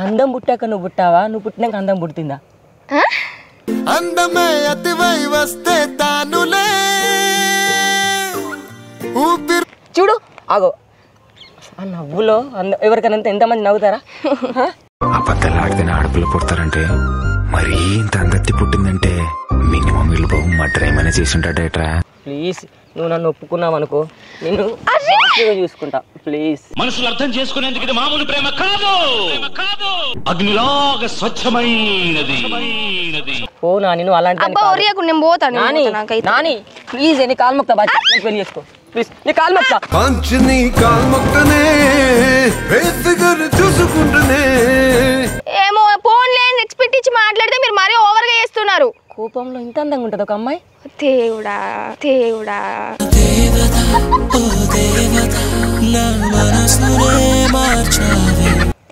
అందం పుట్టాక నువ్వు పుట్టావా, నువ్వు పుట్టినాక అందం పుట్టిందా? అందమే అతివై వస్తే తానులే చూడు ఆగో ఆ నవ్వులో ఎవరికైనా ఎంతమంది నవ్వుతారా? అబద్ధాలు ఆడితే ఆడపిల్ల పుడతారంటే మరీ ఇంత అందత్తి పుట్టిందంటే మినిమం వీళ్ళు బాబు మర్డర్ ఏమైనా చేసి ఉంటాడేట్రా. ప్లీజ్ నువ్వు నన్ను ఒప్పుకున్నావు అనుకో, నేను చూసుకుంటా. ప్లీజ్ మనుషులు అర్థం చేసుకునేందుకు ఇది మామూలు ప్రేమ కాదు, అగ్నిలాగా స్వచ్ఛమైనది. ఓ నాని నువ్వు అలాంటి నాని ప్లీజ్ నీ కాలు మొక్తా బాగా పెళ్లి చేసుకో ప్లీజ్, నీ కాలు మొక్తా. ఏమో ఫోన్ లేని ఎక్స్పెక్ట్ ఇచ్చి మాట్లాడితే మీరు మరీ ఓవర్ గా చేస్తున్నారు. కోపంలో ఇంత అందంగా ఉంటది ఒక అమ్మాయి. దేవుడా దేవుడా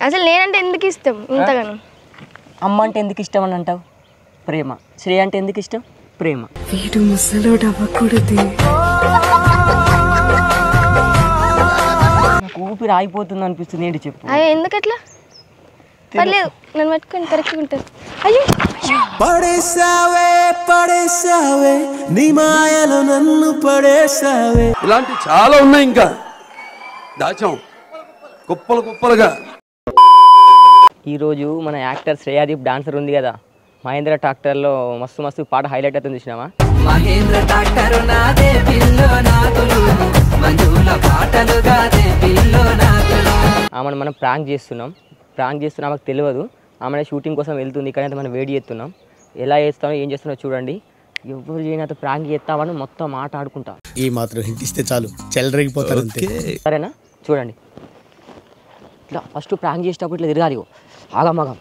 అసలు నేనంటే ఎందుకు ఇష్టం ఇంతగానో? అమ్మ అంటే ఎందుకు ఇష్టం అని అంటావు? ప్రేమ. శ్రేయ అంటే ఎందుకు ఇష్టం? ప్రేమ. వీడు ముసలోడు అవ్వకూడదు. నాకు ఊపిరి ఆగిపోతుంది అనిపిస్తుంది. ఏంటి చెప్పు? అయ్యో ఎందుకట్లా? పర్లేదు నన్ను పట్టుకొని కరెక్ట్గా ఉంటుంది. అయ్యో పడేసావే పడేసావే నీ మాయలో నన్ను పడేసావే. ఇలాంటి చాలా ఉన్నాయి, ఇంకా దాచాం కుప్పలు కుప్పలుగా. ఈరోజు మన యాక్టర్ శ్రేయాదీప్ డాన్సర్ ఉంది కదా, మహేంద్ర ట్రాక్టర్లో మస్తు మస్తు పాట హైలైట్ అవుతుంది చూసినావా? మహేంద్ర ట్రాక్టర్ నాదే పిల్లో నాకులు మంజుల పాటలు గాదే పిల్లో నాకులు. ఆమెను మనం ప్రాంక్ చేస్తున్నాం మాకు తెలియదు. ఆమె షూటింగ్ కోసం వెళ్తుంది, ఇక్కడైతే మనం వెయిట్ చేస్తున్నాం. ఎలా చేస్తామో ఏం చేస్తున్నా చూడండి. ఎవరు చేయనైతే ప్రాంక్ చేస్తామని మొత్తం మాట ఆడుకుంటా. ఈ మాత్రం హింట్ ఇస్తే చాలు చెల్లరగిపోతారు అంతే. సరేనా? చూడండి ఇట్లా ఫస్ట్ ప్రాంక్ చేసేటప్పుడు ఇట్లా తిరగాలి ఆగమగం.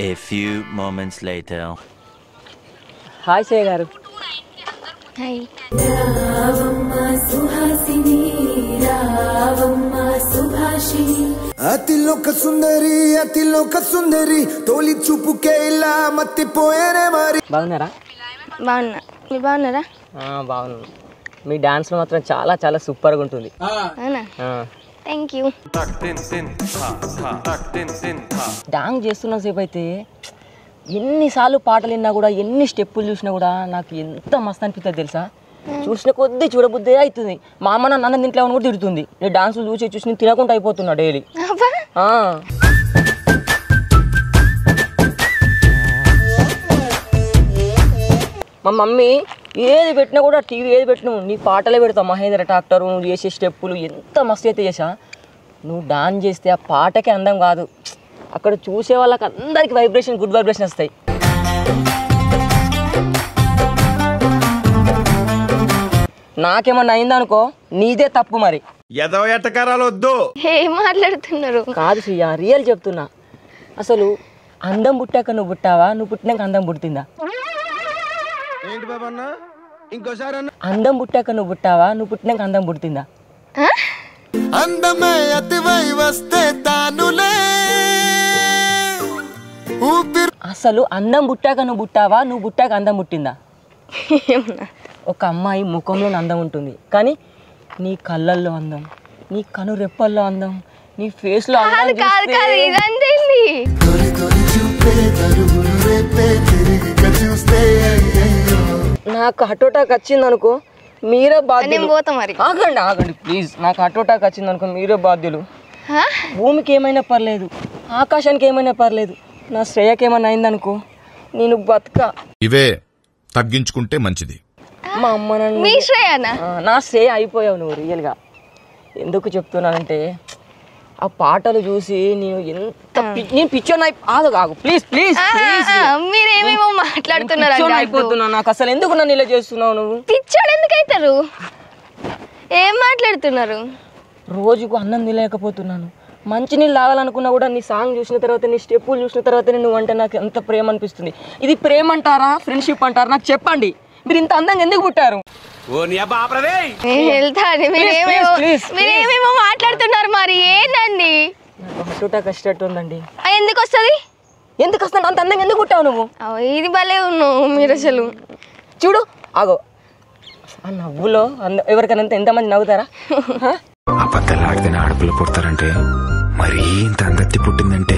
A few moments later. Hi Shreya గారు. హాయ్. అతిలోక సుందరి తోలి చూపుకే ఇలా మత్తిపోయేనే మరి. బాగున్నారా? బాగున్నా. మీరు బాగున్నారా? బాగున్నాను. మీ డాన్స్ మాత్రం చాలా చాలా సూపర్గా ఉంటుంది. అవునా? Thank you. డాన్స్ చేస్తున్న సేపు అయితే ఎన్నిసార్లు పాటలు విన్నా కూడా, ఎన్ని స్టెప్పులు చూసినా కూడా నాకు ఎంత మస్తు అనిపిస్తుంది తెలుసా? చూసిన కొద్దీ చూడబుద్దే అవుతుంది. మా అమ్మ నన్ను ఇంట్లో కూడా తిడుతుంది. నేను డాన్సులు చూసి నేను తినకుండా అయిపోతున్నా డైలీ. మా మమ్మీ ఏది పెట్టినా కూడా, టీవీ ఏది పెట్టినా నీ పాటలే పెడతావు. మహేంద్ర ట్రాక్టర్ నువ్వు చేసే స్టెప్పులు ఎంత మస్తు అయితే చేసా. నువ్వు డాన్స్ చేస్తే ఆ పాటకే అందం కాదు, అక్కడ చూసే వాళ్ళకి అందరికి వైబ్రేషన్, గుడ్ వైబ్రేషన్ వస్తాయి. నాకేమన్నా అయిందనుకో నీదే తప్పు. మరి ఏదో ఎట్టకారాలు వద్దు. ఏం మాట్లాడుతున్నారు? కాదు శ్రీయా, రియల్ చెప్తున్నా. అసలు అందం పుట్టాక నువ్వు పుట్టావా, నువ్వు పుట్టినాక అందం పుట్టిందా? ఏంటి బాబా అన్న ఇంకోసారి అన్న. అందం పుట్టాక నువ్వు పుట్టావా, నువ్వు పుట్టినాక అందం పుట్టిందా? అందమే అతివై వస్తే తానులే అసలు అందం పుట్టాక నువ్వు పుట్టావా, నువ్వు పుట్టాక అందం పుట్టిందా? ఒక అమ్మాయి ముఖంలో అందం ఉంటుంది, కానీ నీ కళ్ళల్లో అందం, నీ కను రెప్పల్లో అందం, నీ ఫేస్ లో అందం నాకు హార్ట్ అటాక్ వచ్చింది అనుకో మీరే బాధ్యులు. ఆగండి ప్లీజ్. నాకు హార్ట్ అటాక్ వచ్చింది అనుకో మీరే బాధ్యులు. భూమికి ఏమైనా పర్లేదు, ఆకాశానికి ఏమైనా పర్లేదు, నా శ్రేయకి ఏమైనా అయిందనుకో నేను బతుక. ఇవే తగ్గించుకుంటే మంచిది. మా అమ్మ నా శ్రేయ అయిపోయావు నువ్వు రియల్ గా. ఎందుకు చెప్తున్నానంటే ఆ పాటలు చూసి నేను ఎంత నేను పిచ్చోని ఆగు ప్లీజ్ ప్లీజ్ మీరేమేమో మాట్లాడుతున్నారు అయిపోతున్నా. నాకు అసలు ఎందుకు నన్ను ఇలా చేస్తున్నావు? నువ్వు పిచ్చోడు ఎందుకు అవుతారు? ఏం మాట్లాడుతున్నారు? రోజుకు అన్నం తినలేకపోతున్నాను, మంచి నీళ్ళు తాగాలనుకున్నా కూడా నీ సాంగ్ చూసిన తర్వాత, నీ స్టెప్పులు చూసిన తర్వాత నువ్వు అంటే నాకు ఎంత ప్రేమ అనిపిస్తుంది. ఇది ప్రేమ అంటారా, ఫ్రెండ్షిప్ అంటారా? నాకు చెప్పండి. మీరు ఇంత అందంగా ఎందుకు పుట్టారు? మీరేమేమో మాట్లాడుతున్నారు. మరి ఏంటండి? నాకు హార్ట్ అటాక్ వచ్చేటట్టు ఉందండి. ఎందుకు వస్తుంది? ఎందుకు వస్తాను అంత అందంగా ఎందుకు కుట్టావు నువ్వు? ఇది భలే ఉన్నావు మీరు అసలు. చూడు ఆగో ఆ నవ్వులో ఎవరికైనా ఎంతమంది నవ్వుతారా? అబద్ధాలు ఆడితేనే ఆడపిల్ల పుడతారంటే మరీ ఇంత అందత్తి పుట్టిందంటే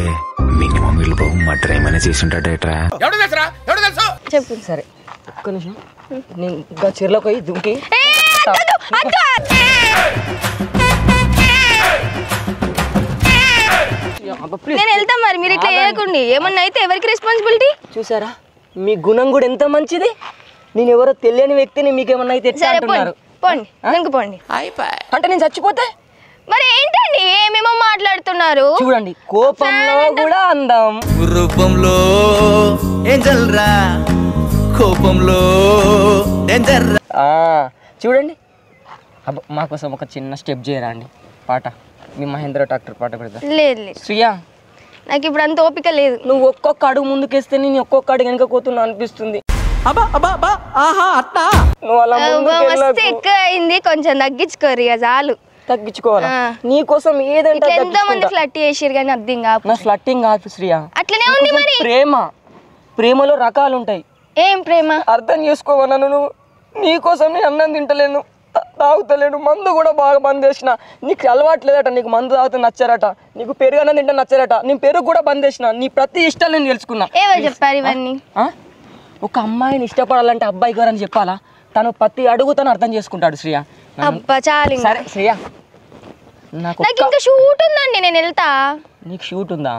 మినిమం వీళ్ళు బాబు మర్డర్ ఏమైనా చేసి ఉంటాడేట్రా. చెప్పు. సరే ఒక్క నిమిషం, నేను ఇంకా చీరలోకి పోయి దుంకి నేను వెళ్తా. మరి మీరు ఇట్లా చేయకండి, ఏమన్నా అయితే ఎవరికి రెస్పాన్సిబిలిటీ? చూసారా మీ గుణం కూడా ఎంత మంచిది. నేను ఎవరో తెలియని వ్యక్తిని మీకేమన్నా అయితే ఎట్లా అంటున్నారు? పోండి పోండి. అంటే నేను చచ్చిపోతే మరి ఏంటండి ఏమేమో మాట్లాడుతున్నారు? చూడండి కోపంలో కూడా అందం, రూపంలో ఏంజల్ రా, కోపంలో డేంజర్ రా. చూడండి అబ్బా మా కోసం ఒక చిన్న స్టెప్ చేయరా అండి పాట, మీ మహేంద్ర ట్రాక్టర్ పాట పెడతా. లేదు శ్రియా నాకు ఇప్పుడు అంత ఓపిక లేదు. నువ్వు ఒక్కొక్క అడుగు ముందుకేస్తే నేను ఒక్కొక్క అడుగు వెనక పోతున్నా అనిపిస్తుంది. నువ్వు అలా మస్తు ఎక్కువ అయింది, కొంచెం తగ్గించుకోరు ఇక చాలు. తగ్గించుకోవాలా? నీ కోసం ఏదంటే ఎంతో మంది ఫ్లట్ చేసిరు కానీ అర్థం కాదు. నా ఫ్లట్టింగ్ కాదు శ్రియా, అట్లనే ఉంది మరి. ప్రేమలో రకాలు ఉంటాయి. ఏం ప్రేమ? అర్థం చేసుకోవాలా? నువ్వు నీకోసం నేను అన్నం తింటలేను, తాగుతలేను, మందు కూడా బాగా బంద్ చేసిన. నీకు అలవాటు లేదట, నీకు మందు తాగుతూ నచ్చారట, నీకు పెరుగు అన్నం తింటే నచ్చారట, నేను పెరుగు కూడా బంద్ చేసిన. నీ ప్రతి ఇష్టాలు నేను తెలుసుకున్నా. ఏవో చెప్పారు ఇవన్నీ? ఒక అమ్మాయిని ఇష్టపడాలంటే అబ్బాయి గారు అని చెప్పాలా? తను ప్రతి అడుగు తను అర్థం చేసుకుంటాడు శ్రియా. అబ్బా చాలు. సరే శ్రియా నాకు ఇంకా షూట్ ఉందండి, నేను వెళ్తా. నీకు షూట్ ఉందా?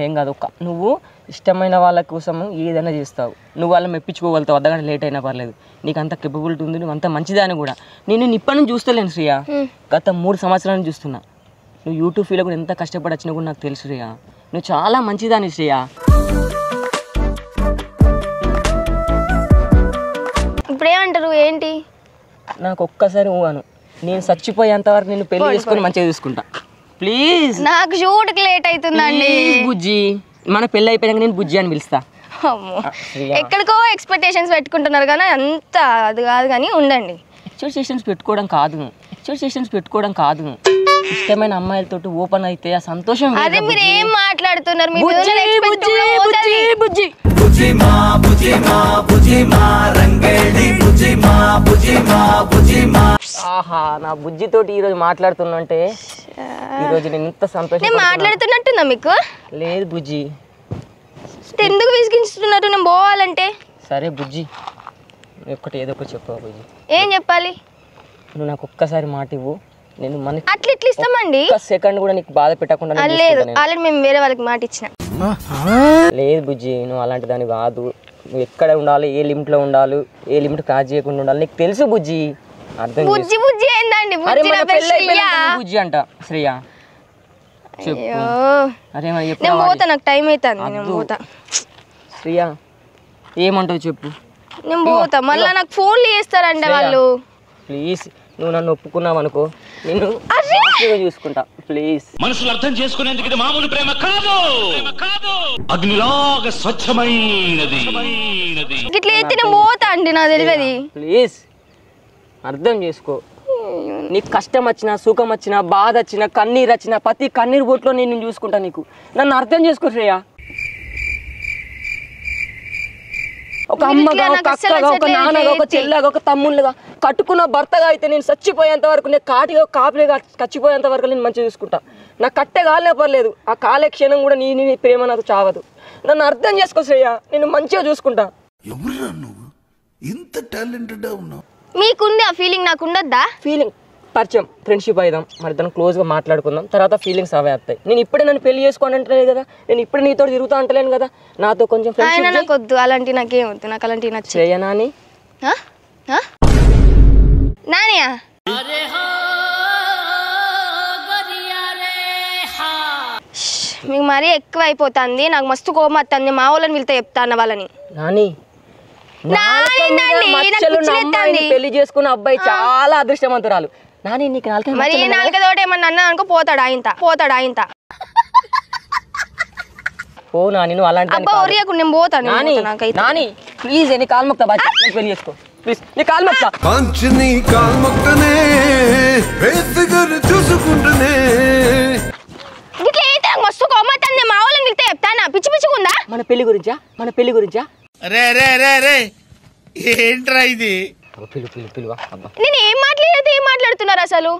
ఏం కాదు, నువ్వు ఇష్టమైన వాళ్ళ కోసం ఏదైనా చేస్తావు, నువ్వు వాళ్ళని మెప్పించుకోగలుగుతావు. అర్ధగంట లేట్ అయినా పర్లేదు, నీకు అంత కెపబిలిటీ ఉంది, నువ్వు అంత మంచిదాన్ని కూడా. నేను ఇప్పటి నుంచి చూస్తలేను శ్రియా, గత 3 సంవత్సరాల నుంచి చూస్తున్నా. నువ్వు యూట్యూబ్ ఫీల్డ్ కూడా ఎంత కష్టపడి వచ్చినా కూడా నాకు తెలుసు శ్రియా. నువ్వు చాలా మంచిదాన్ని శ్రియా. ఇప్పుడు ఏమంటారు ఏంటి? నాకు ఒక్కసారి ఊహను, నేను చచ్చిపోయేంత వరకు నేను పెళ్లి చేసుకొని మంచిగా చూసుకుంటా. ప్లీజ్. నాకు షూట్కి లేట్ అవుతుందండి. బుజ్జి, మన పెళ్ళి అయిపోయాక నేను బుజ్జి అని పిలుస్తా. ఎక్కడికో ఎక్స్పెక్టేషన్స్ పెట్టుకుంటున్నారు కానీ అంత అది కాదు, కానీ ఉండండి. ఎక్స్పెక్టేషన్స్ పెట్టుకోవడం కాదు, ఇష్టమైన అమ్మాయిలతో ఓపెన్ అయితే ఆ సంతోషం. అదే మీరు ఏం మాట్లాడుతున్నారు? ఆహా, నా బుజ్జితోటి ఈ రోజు మాట్లాడుతున్నంటే ఈ రోజు నేను ఇంత సంతోషం. మాట్లాడుతున్నట్టుందా మీకు? లేదు బుజ్జి. ఎందుకు విసిగించుతున్నారు నేను పోవాలంటే? సరే బుజ్జి, ఏదో ఒకటి చెప్పు బుజ్జి. ఏం చెప్పాలి? నువ్వు నాకు ఒక్కసారి మాట ఇవ్వు, నేను మన అట్లా ఇట్లా ఇస్తామండి. సెకండ్ కూడా నీకు బాధ పెట్టకుండా. లేదు, ఆల్రెడీ మేము వేరే వాళ్ళకి మాట ఇచ్చిన. లేదు బుజ్జి, నువ్వు అలాంటి దాన్ని కాదు. నువ్వు ఎక్కడ ఉండాలి, ఏ లిమిట్ లో ఉండాలి, ఏ లిమిట్ క్రాస్ చేయకుండా ఉండాలి నీకు తెలుసు బుజ్జి. అర్థం బుజ్జి ఏందండి? బుజ్జి అంట శ్రియా. చెప్పు. అరే నేను పోతా, నాకు టైం అవుతుంది, నేను పోతా. శ్రియా ఏమంటావు చెప్పు. నేను పోతా, మళ్ళీ నాకు ఫోన్లు చేస్తారంటే వాళ్ళు. ప్లీజ్, నువ్వు నన్ను ఒప్పుకున్నావు అనుకో, నేను చూసుకుంటా. ప్లీజ్. మనసులు అర్థం చేసుకునేందుకు ఇది మామూలు ప్రేమ కాదు, అగ్నిలాగా స్వచ్ఛమైనది. ఇట్లా అయితే నేను పోతా అండి, నాకు తెలియదు. ప్లీజ్ అర్థం చేసుకో. నీకు కష్టం వచ్చినా, సుఖం వచ్చినా, బాధ వచ్చినా, కన్నీరు వచ్చినా, ప్రతి కన్నీరు బొట్లో నేను చూసుకుంటా. నీకు నన్ను అర్థం చేసుకో శ్రేయ. ఒక అమ్మగా, ఒక అక్కగా, ఒక నాన్నగా, ఒక చెల్లగా, ఒక తమ్ముళ్ళగా, కట్టుకున్న భర్తగా అయితే నేను చచ్చిపోయేంత వరకు, నేను కాపులేగా చచ్చిపోయేంత వరకు నేను మంచిగా చూసుకుంటా. నాకు కట్టే కాలే పర్లేదు, ఆ కాలే క్షణం కూడా నీ ప్రేమ నాకు చావదు. నన్ను అర్థం చేసుకో శ్రేయ, నేను మంచిగా చూసుకుంటా. ఎవరురా నువ్వు ఇంత టాలెంటెడ్ ఉన్నావు? మీకుంది ఆ ఫీలింగ్, నాకు ఉండద్దా? ఫీలింగ్ పరిచయం, ఫ్రెండ్షిప్ అయిదాం, మరి దాన్ని క్లోజ్గా మాట్లాడుకుందాం, తర్వాత ఫీలింగ్స్ అవే వస్తాయి. నేను ఇప్పుడే నన్ను పెళ్లి చేసుకోని అంటలేదు కదా, నేను ఇప్పుడే నీతో తిరుగుతా అంటలేను కదా, నాతో కొంచెం ఫ్రెండ్షిప్. నాకు వద్దు అలాంటి, నాకేం వద్దు, నాకు అలాంటివి నచ్చ. నాని నానియా మీకు మరీ ఎక్కువ అయిపోతుంది, నాకు మస్తు కోపం వస్తుంది. మా వాళ్ళని వెళ్తే చెప్తా అన్న వాళ్ళని. నాని పెళ్లి చేసుకున్న అబ్బాయి చాలా అదృష్టవంతురాలు. నాని నీకు మరి నాలుకతోటి ఏమన్నా అన్నా అనుకో పోతాడు ఆయన. ఓ నాని నువ్వు అలాంటి నేను పోతాను. నాని ప్లీజ్ నీ కాలు మొక్తా, పెళ్లి చేసుకో ప్లీజ్, నీ కాలు మొక్తా. నీ కాలు మొక్తనే చూసుకుంటనే నాకు మస్తు కోమతంది మా వాళ్ళని పిలితే చెప్తానా పిచ్చి పిచ్చిగుందా మన పెళ్లి గురించా రే రే రే రే ఏంట్రా ఇది పిలువా అబ్బా నేను ఏం మాట్లాడుతున్నారు అసలు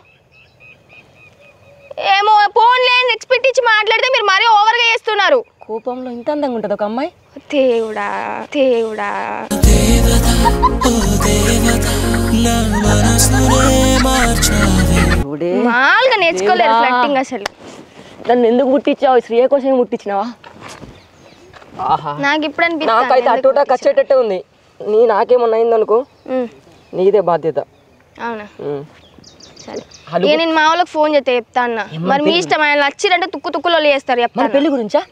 ఏమో ఫోన్ లేని ఎక్స్పెక్ట్ ఇచ్చి మాట్లాడితే మీరు మరీ ఓవర్గా చేస్తున్నారు కోపంలో ఇంత అందంగా ఉంటుంది ఒక అమ్మాయి దేవుడా మాల్గా నేర్చుకోలేరు ఫ్లట్టింగ్ అసలు నన్ను ఎందుకు ముట్టించావు శ్రేయ కోసం ముట్టించినావా నాకు ఇప్పుడు నాకైతే అటుట కచ్చేటట్టే ఉంది నాకేమన్నా అయిందనుకో నీదే బాధ్యత అవునా సరే నేను మా వాళ్ళకి ఫోన్ చేస్తే చెప్తా అన్న మరి మీ ఇష్టం ఆయన వచ్చిరంటే తుక్కులో చేస్తారు చెప్తాను పెళ్లి గురించా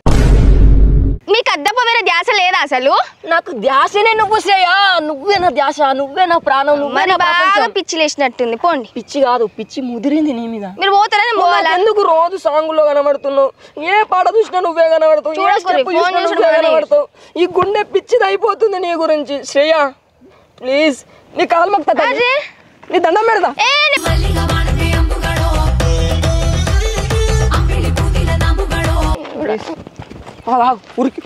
మీకు అద్దప్ప వేరే ధ్యాస లేదా అసలు నాకు ధ్యాసనే నువ్వు శ్రేయ నువ్వే నా ధ్యాస నువ్వే నా ప్రాణం మరి బాగా పిచ్చి లేచినట్టుంది పోండి పిచ్చి కాదు పిచ్చి ముదిరింది నీ మీద మీరు పోతారని ఎందుకు రోజు సాంగులో కనబడుతున్నావు ఏ పాట చూసినా నువ్వే కనబడతావు ఈ గుండె పిచ్చిది అయిపోతుంది నీ గురించి శ్రేయ ప్లీజ్ నీ కాలు మొక్తా నీ దండం పెడతా ఉరికి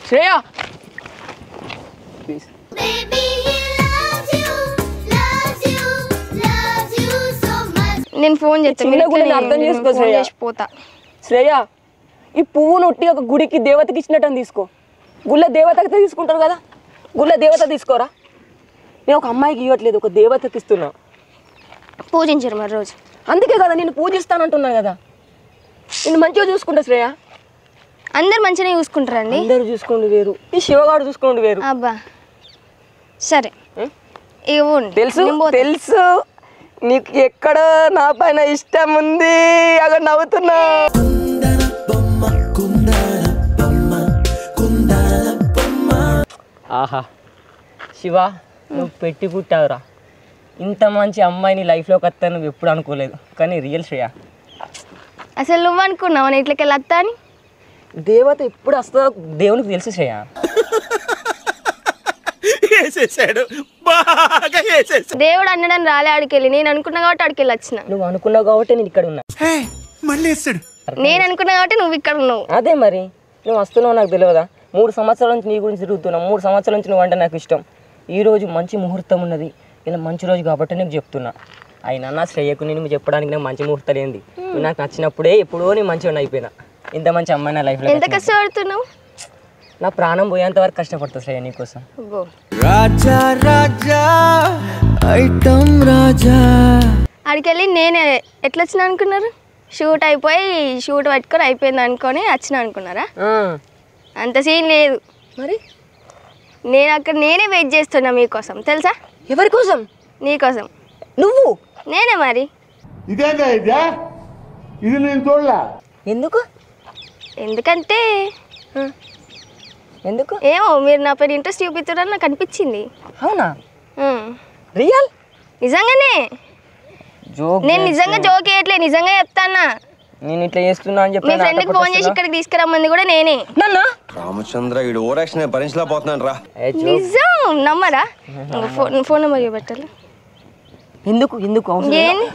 శ్రేయ ప్లీజ్ నేను ఫోన్ చేస్తాను అర్థం చేసుకో పోతా శ్రేయ ఈ పువ్వును ఒట్టి ఒక గుడికి దేవతకి ఇచ్చినట్టు తీసుకో గుళ్ళ దేవతకి తీసుకుంటారు కదా గుళ్ళ దేవత తీసుకోరా నేను ఒక అమ్మాయికి ఇవ్వట్లేదు ఒక దేవతకి ఇస్తున్నా పూజించరు మరి రోజు అందుకే కదా నేను పూజిస్తానంటున్నా కదా నేను మంచిగా చూసుకుంటా శ్రేయ అందరు మంచిగా చూసుకుంటారండి అందరు చూసుకోండి వేరు ఈ శివగాడు చూసుకోండి వేరు అబ్బా సరే తెలుసు నీకు ఎక్కడ నా పైన ఇష్టం ఉంది అక్కడ నవ్వుతున్నా ఆహా శివ నువ్వు పెట్టి పుట్టావురా ఇంత మంచి అమ్మాయిని లైఫ్లోకి వస్తా నువ్వు ఎప్పుడు అనుకోలేదు కానీ రియల్ శ్రేయ అసలు నువ్వు అనుకున్నావు నేను ఇట్లకెళ్ళి వస్తా అని దేవత ఎప్పుడు వస్తుందో దేవునికి తెలుసు శ్రేయ దేవుడు అన్నడని రాలే ఆడికెళ్ళి నేను అనుకున్నా కాబట్టి ఆడికెళ్ళి వచ్చిన నువ్వు అనుకున్నావు కాబట్టి నేను ఇక్కడ ఉన్నా నేను అనుకున్నా కాబట్టి నువ్వు ఇక్కడ ఉన్నావు అదే మరి నువ్వు వస్తున్నావు నాకు తెలియదా 3 సంవత్సరాల నుంచి నీ గురించి తిరుగుతున్నావు 3 సంవత్సరాల నుంచి నువ్వు అంటే నాకు ఇష్టం ఈరోజు మంచి ముహూర్తం ఉన్నది ఇలా మంచి రోజు కాబట్టి నీకు చెప్తున్నా అయినా నా శ్రేయకు నేను చెప్పడానికి నాకు మంచి ముహూర్తం ఏంది నువ్వు నాకు నచ్చినప్పుడే ఎప్పుడో నేను మంచిగా అయిపోయినా ఇంత మంచి అమ్మాయి నా లైఫ్లో ఎంత కష్టపడుతున్నావు నా ప్రాణం పోయేంత వరకు కష్టపడతా శ్రేయ నీకోసం రాజా రాజా ఐటమ్ రాజా ఆడికెళ్ళి నేనే ఎట్లా వచ్చినా అనుకున్నారు షూట్ అయిపోయి షూట్ పట్టుకొని అయిపోయింది అనుకొని వచ్చిన అనుకున్నారా అంత సీన్ లేదు మరి నేను అక్కడ నేనే వెయిట్ చేస్తున్నా మీకోసం తెలుసా ఎవరి కోసం నీకోసం నువ్వు నేనే మరి ఇది నేను చూడలా ఎందుకంటే ఎందుకు ఏమో మీరు నా పైన ఇంట్రెస్ట్ చూపిస్తారని నాకు అనిపించింది అవునా రియల్ నిజంగానే నేను నిజంగా జోక్ వేయట్లే నిజంగా చెప్తానా నేను ఇట్లా చేస్తున్నా అని చెప్పి మీ ఫ్రెండ్కి ఫోన్ చేసి ఇక్కడికి తీసుకురమ్మంది కూడా నేనే రామచంద్ర వీడు ఓవరాక్షన్ భరించలేకపోతున్నాను రా నిజం నమ్మరా ఫోన్ నెంబర్ పెట్టాలి ఎందుకు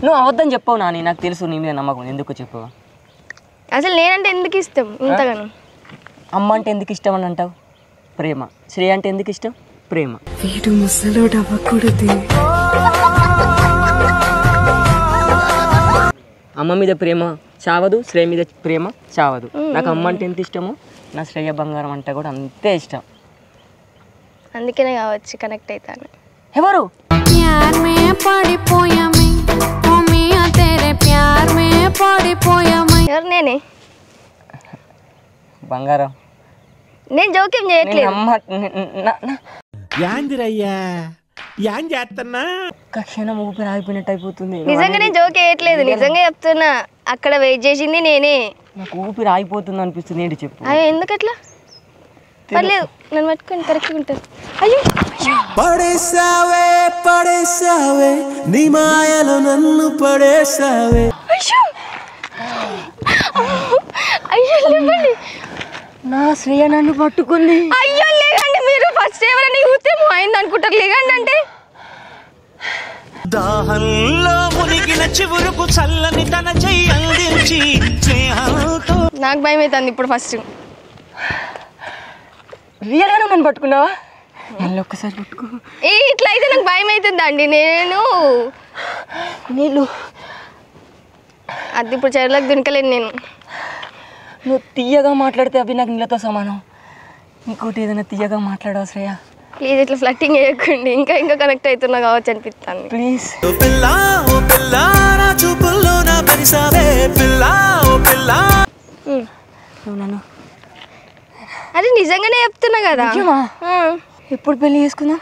నువ్వు అవద్దని చెప్పావు నాని నాకు తెలుసు నీ మీద నమ్మకం ఎందుకు చెప్పావు అసలు నేనంటే ఎందుకు ఇష్టం ఇంతగానో అమ్మ అంటే ఎందుకు ఇష్టం అని అంటావు ప్రేమ శ్రేయ అంటే ఎందుకు ఇష్టం ప్రేమ వీడు ముసలోడు అవ్వకూడదు అమ్మ మీద ప్రేమ చావదు శ్రేయ మీద ప్రేమ చావదు నాకు అమ్మ అంటే ఎంత ఇష్టమో నా శ్రేయ బంగారం అంటే కూడా అంతే ఇష్టం అందుకనే కావచ్చు కనెక్ట్ అవుతాను ఎవరు ఎవరు నేనే బంగారం నేను జోక్యం చేయట్లేదు క్షణం ఊపిరి ఆగిపోయినట్టు అయిపోతుంది నిజంగా నేను జోక్ వేయట్లేదు నిజంగా చెప్తున్నా అక్కడ వెయిట్ చేసింది నేనే నాకు ఊపిరి ఆగిపోతుంది అనిపిస్తుంది ఏంటి చెప్పు అయ్యో ఎందుకట్లా పర్లేదు నన్ను పట్టుకొని కరెక్ట్గా ఉంటుంది అయ్యో పడేసావే నీ మాయలో నన్ను పడేసావే అయ్యో లేవండి నా శ్రేయ నన్ను పట్టుకుంది అయ్యో లేకండి మీరు ఫస్ట్ ఎవరైనా చూస్తే అయింది అనుకుంటారు లేకండి అంటే దాహంలో మునిగిన చివురుకు చల్లని తన చెయ్యి అందించి స్నేహంతో. నాకు భయం అవుతుంది ఇప్పుడు ఫస్ట్. రియల్గా నన్ను పట్టుకున్నావా? మళ్ళీ ఒక్కసారి పట్టుకో. ఇట్లా అయితే నాకు భయం అవుతుందండి. నేను నీళ్ళు అది ఇప్పుడు చెరువులకు దునకలేను నేను. నువ్వు తీయగా మాట్లాడితే అవి నాకు నీళ్ళతో సమానం. ఇంకోటి ఏదైనా తీయగా మాట్లాడవు శ్రేయ. ప్లీజ్ ఇట్లా ఫ్లట్టింగ్ చేయకండి. ఇంకా కనెక్ట్ అవుతున్నా కావచ్చు అనిపిస్తాను. ప్లీజ్. నువ్వు నన్ను అది నిజంగానే చెప్తున్నా కదా. ఎప్పుడు పెళ్లి చేసుకుందాం?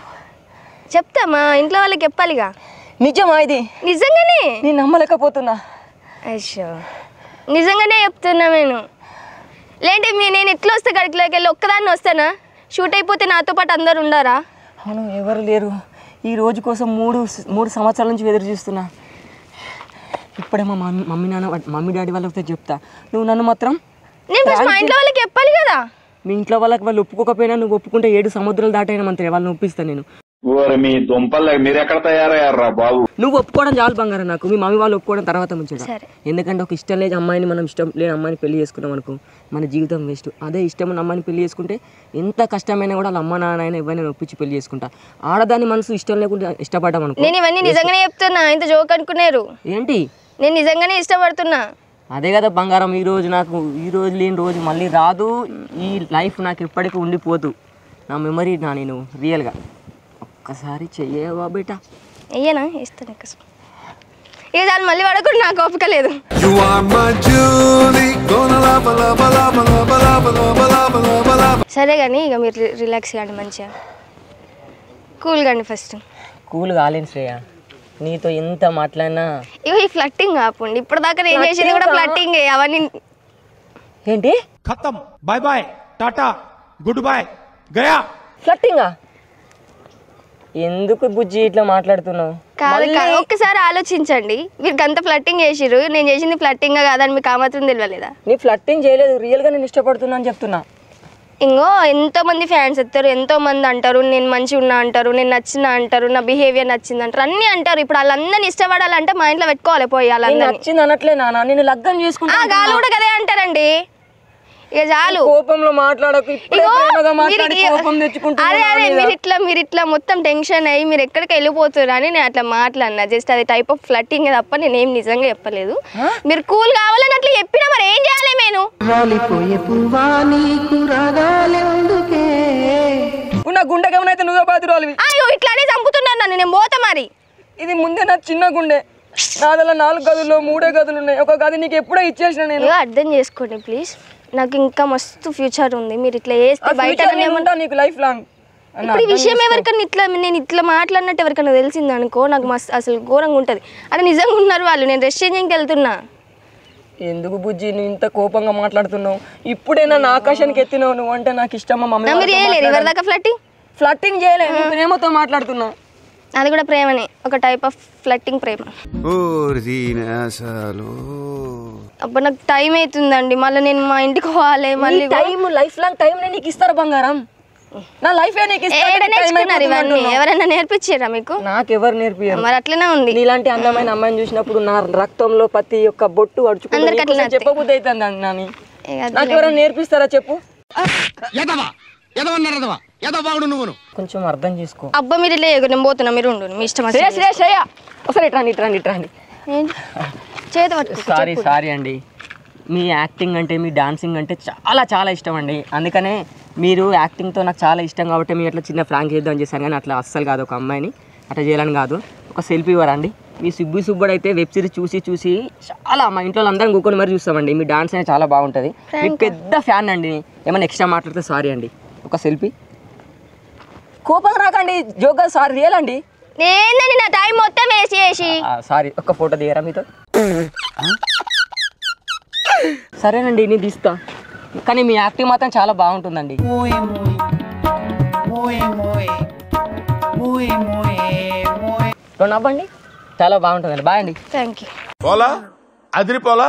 చెప్తా మా ఇంట్లో వాళ్ళకి చెప్పాలిగా. నిజమా ఇది? నిజంగానే. నేను నమ్మలేకపోతున్నా. అయ్యో నిజంగానే చెప్తున్నా నేను. లేంటే నేను ఎట్లా వస్తా గడిలోకి వెళ్ళి ఒక్కదాన్ని వస్తానా? షూట్ అయిపోతే నాతో పాటు అందరు ఉండారా? అవును, ఎవరు లేరు. ఈ రోజు కోసం మూడు సంవత్సరాల నుంచి ఎదురు చూస్తున్నా. ఇప్పుడే మా మమ్మీ డాడీ వాళ్ళతో చెప్తా. నువ్వు నన్ను మాత్రం నేను మా ఇంట్లో వాళ్ళకి చెప్పాలి కదా. మీ ఇంట్లో వాళ్ళకి వాళ్ళు ఒప్పుకోకపోయినా నువ్వు ఒప్పుకుంటే 7 సముద్రాలు దాటైనా మంత్రి వాళ్ళని ఒప్పిస్తాను నేను. మీ దుంపలు మీరు ఎక్కడ తయారయ్యారా బాబు? నువ్వు ఒప్పుకోవడం చాలు బంగారం నాకు. మీ మమ్మీ వాళ్ళు ఒప్పుకోవడం తర్వాత ముంచడం. ఎందుకంటే ఒక ఇష్టం లేని అమ్మాయిని మనం ఇష్టం లేని అమ్మాయిని పెళ్లి చేసుకున్నాం అనుకో, మన జీవితం వేస్ట్. అదే ఇష్టం ఉన్న అమ్మాయిని పెళ్లి చేసుకుంటే ఎంత కష్టమైనా కూడా వాళ్ళ అమ్మ నాన్న ఎవరైనా ఒప్పించి పెళ్లి చేసుకుంటా. ఆడదాని మనసు ఇష్టం లేకుండా ఇష్టపడ్డాం అనుకో. నేను ఇవన్నీ నిజంగానే చెప్తున్నా. ఇంత జోక్ అనుకున్నారు ఏంటి? నేను నిజంగానే ఇష్టపడుతున్నా. అదే కదా బంగారం. ఈ రోజు లేని రోజు మళ్ళీ రాదు. ఈ లైఫ్ నాకు ఎప్పటికీ ఉండిపోదు. నా మెమరీ నేను రియల్గా ఒక్కసారి చెయ్యవా బేటా? అయ్యేనా ఇస్తాను. ఇక చాలు మళ్ళీ పడకుండా నాకు ఓపిక లేదు. సరే కానీ ఇక మీరు రిలాక్స్ కాండి, మంచిగా కూల్ కాండి. ఫస్ట్ కూల్ కాలేను శ్రేయ, నీతో ఎంత మాట్లాడినా. ఇగో ఈ ఫ్లట్టింగ్ ఆపండి. ఇప్పుడు దాకా నేను చేసేది కూడా ఫ్లట్టింగ్. అవన్నీ ఏంటి? ఖతం, బాయ్ బాయ్, టాటా, గుడ్ బాయ్, గయా. ఫ్లట్టింగా? ఎందుకు బుజ్జి ఇట్లా మాట్లాడుతున్నావు? కాదు ఒక్కసారి ఆలోచించండి. మీరు గంత ఫ్లట్టింగ్ చేసిర్రు, నేను చేసింది ఫ్లట్టింగ్ కాదని మీకు ఆ మాత్రం తెలియలేదా? నీ ఫ్లట్టింగ్ చేయలేదు, రియల్గా నేను ఇష్టపడుతున్నా అని చెప్తున్నా. ఇంకో ఎంతో మంది ఫ్యాన్స్ వస్తారు, ఎంతో మంది అంటారు నేను మంచిగా ఉన్నా అంటారు, నేను నచ్చిన అంటారు, నా బిహేవియర్ నచ్చింది అంటారు, అన్ని అంటారు. ఇప్పుడు వాళ్ళందరినీ ఇష్టపడాలంటే మా ఇంట్లో పెట్టుకోవాలి పోయి. వాళ్ళందరినీ నచ్చింది అనట్లే నాన్న, నేను లగ్గం చేసుకుంటా. గాలు కూడా కదే అంటారండి. ఇక చాలు, కోపంలో మాట్లాడకు. అదే మీరు ఇట్లా మొత్తం టెన్షన్ అయ్యి మీరు ఎక్కడికి వెళ్ళిపోతారు అని నేను అట్లా మాట్లాడినా. జస్ట్ అది టైప్ ఆఫ్ ఫ్లట్టింగ్ తప్ప నేనేం నిజంగా చెప్పలేదు. మీరు కూల్ కావాలని అట్లా చెప్పినా మరి ఏం చేయాలి? నేను గుండెకేమైతే నువ్వే బాధురాలివి. అయ్యో ఇట్లానే చంపుతున్నాను నన్ను, నేను పోతా మరి. ఇది ముందే నా చిన్న గుండె. నాదలా 4 గదులు 3 గదులు ఉన్నాయి. ఒక గది నీకు ఎప్పుడో ఇచ్చేసిన నేను. అర్థం చేసుకోండి ప్లీజ్. నాకు ఇంకా మస్తు ఫ్యూచర్ ఉంది. మీరు ఇట్లా చేస్తే బయట నీకు లైఫ్ లాంగ్. ఇప్పుడు ఈ విషయం ఎవరికన్నా నేను ఇట్లా మాట్లాడినట్టు ఎవరికన్నా తెలిసింది అనుకో, నాకు మస్తు అసలు ఘోరంగా ఉంటుంది. అదే నిజంగా ఉన్నారు వాళ్ళు. నేను రెస్ట్ చేంజింగ్కి వెళ్తున్నా. ఎందుకు బుజ్జి నువ్వు ఇంత కోపంగా మాట్లాడుతున్నావు? ఇప్పుడైనా నా ఆకాశానికి ఎత్తినావు. నువ్వు అంటే నాకు ఇష్టమా? ఫ్లట్టింగ్ చేయలేదు, ప్రేమతో మాట్లాడుతున్నా. అది కూడా ప్రేమనే, ఒక టైప్ ఆఫ్ ఫ్లట్టింగ్ ప్రేమ. అప్పుడు నాకు టైం అవుతుందండి, మళ్ళీ నేను మా ఇంటికి పోవాలి. మళ్ళీ లైఫ్ లాంగ్ టైం నీకు ఇస్తారు బంగారం. నా లైఫ్ ఇవన్నీ ఎవరైనా నేర్పించారా మీకు? నాకు ఎవరు నేర్పించారు? మరి అట్లనే ఉంది. ఇలాంటి అందమైన అమ్మాయిని చూసినప్పుడు నా రక్తంలో ప్రతి ఒక్క బొట్టు అడుచుకుంటే చెప్పబుద్ధి అవుతుంది అండి. నాని నాకు ఎవరైనా నేర్పిస్తారా చెప్పు? కొంచెం అర్థం చేసుకో. అబ్బా మీరు ఇట్లా నేను పోతున్నా, మీరు ఉండు, మీ ఇష్టం. సారీ అండి, మీ యాక్టింగ్ అంటే మీ డాన్సింగ్ అంటే చాలా చాలా ఇష్టం అండి. అందుకనే మీరు యాక్టింగ్తో నాకు చాలా ఇష్టం కాబట్టి మీరు అట్లా చిన్న ఫ్రాంక్ చేద్దామని చేశాను. కానీ అట్లా అస్సలు కాదు. ఒక అమ్మాయిని అట్లా చేయాలని కాదు. ఒక సెల్ఫీ ఇవ్వరండి. మీ సుబ్బుడు అయితే వెబ్ సిరీస్ చూసి చాలా మా ఇంట్లో అందరం కూకొని మరి చూస్తామండి. మీ డాన్స్ అనేది చాలా బాగుంటుంది. మీకు పెద్ద ఫ్యాన్ అండి. ఏమైనా ఎక్స్ట్రా మాట్లాడితే సారీ అండి. ఒక సెల్ఫీ. కోపం రాకండి, జోక్గా సారీ రియల్ అండి. నేనండి నా టైం మొత్తం వేస్ట్ చేసి. సారీ, ఒక్క ఫోటో దిగరా మీతో? సరేనండి నేను తీస్తా, కానీ మీ యాక్టింగ్ మాత్రం చాలా బాగుంటుందండి. నవ్వండి, చాలా బాగుంటుందండి. బాయ్ అండి. Thank you. పోలా అదిరి పోలా.